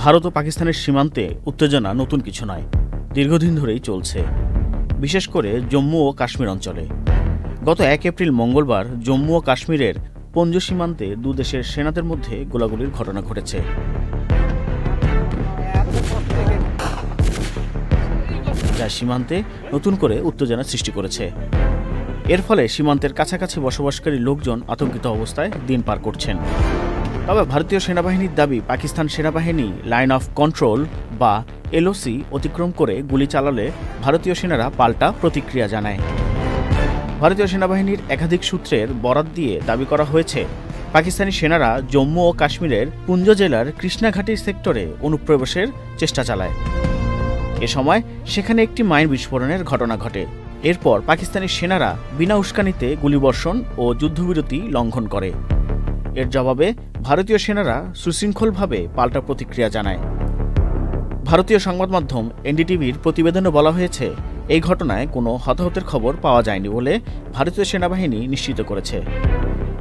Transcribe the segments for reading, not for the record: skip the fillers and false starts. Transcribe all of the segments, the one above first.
ভারত ও পাকিস্তানের সীমান্তে উত্তেজনা নতুন কিছু নয়, দীর্ঘদিন ধরেই চলছে, বিশেষ করে জম্মু ও কাশ্মীর অঞ্চলে। গত 1 এপ্রিল মঙ্গলবার জম্মু ও কাশ্মীরের পঞ্জ সীমান্তে দুদেশের সেনাদের মধ্যে গোলাগুলির ঘটনা ঘটেছে। যা সীমান্তে নতুন করে উত্তেজনা সৃষ্টি করেছে। এর ফলে সীমান্তের কাছাকাছি বসবাসকারী লোকজন আতঙ্কিত অবস্থায় দিন পার করছেন। তবে ভারতীয় সেনাবাহিনীর দাবি, পাকিস্তান সেনাবাহিনী লাইন অফ কন্ট্রোল বা এলওসি অতিক্রম করে গুলি চালালে ভারতীয় সেনারা পাল্টা প্রতিক্রিয়া জানায়। ভারতীয় সেনাবাহিনীর একাধিক সূত্রের বরাত দিয়ে দাবি করা হয়েছে, পাকিস্তানি সেনারা জম্মু ও কাশ্মীরের পুঞ্জ জেলার কৃষ্ণাঘাটি সেক্টরে অনুপ্রবেশের চেষ্টা চালায়। এ সময় সেখানে একটি মাইন বিস্ফোরণের ঘটনা ঘটে। এরপর পাকিস্তানি সেনারা বিনা উস্কানিতে গুলিবর্ষণ ও যুদ্ধবিরতি লঙ্ঘন করে। এর জবাবে ভারতীয় সেনারা সুশৃঙ্খলভাবে পাল্টা প্রতিক্রিয়া জানায়। ভারতীয় সংবাদ মাধ্যম এনডিটিভির প্রতিবেদনে বলা হয়েছে, এই ঘটনায় কোনো হতাহতের খবর পাওয়া যায়নি বলে ভারতীয় সেনাবাহিনী নিশ্চিত করেছে।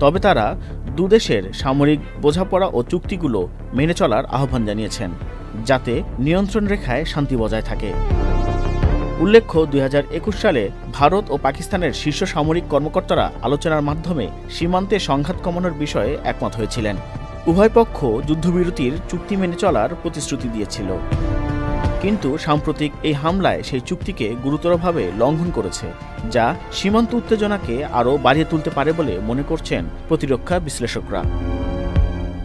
তবে তারা দুদেশের সামরিক বোঝাপড়া ও চুক্তিগুলো মেনে চলার আহ্বান জানিয়েছেন, যাতে নিয়ন্ত্রণ রেখায় শান্তি বজায় থাকে। উল্লেখ্য, 2021 সালে ভারত ও পাকিস্তানের শীর্ষ সামরিক কর্মকর্তারা আলোচনার মাধ্যমে সীমান্তে সংঘাত কমানোর বিষয়ে একমত হয়েছিলেন। উভয় পক্ষ যুদ্ধবিরতির চুক্তি মেনে চলার প্রতিশ্রুতি দিয়েছিল, কিন্তু সাম্প্রতিক এই হামলায় সেই চুক্তিকে গুরুতরভাবে লঙ্ঘন করেছে, যা সীমান্ত উত্তেজনাকে আরও বাড়িয়ে তুলতে পারে বলে মনে করছেন প্রতিরক্ষা বিশ্লেষকরা।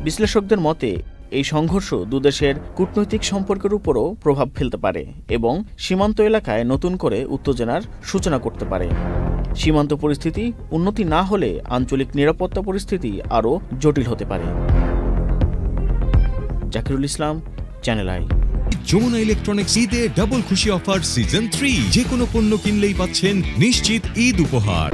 বিশ্লেষকদের মতে, এই সংঘর্ষ দুদেশের কূটনৈতিক সম্পর্কের উপরও প্রভাব ফেলতে পারে এবং সীমান্ত এলাকায় নতুন করে উত্তেজনার সূচনা করতে পারে। সীমান্ত পরিস্থিতি উন্নতি না হলে আঞ্চলিক নিরাপত্তা পরিস্থিতি আরও জটিল হতে পারে। জাকিরুল ইসলাম, চ্যানেল আই। যমুনা ইলেকট্রনিক্স ঈদে ডাবল খুশি অফার সিজন 3, যে কোনো পণ্য কিনলেই পাচ্ছেন নিশ্চিত ঈদ উপহার।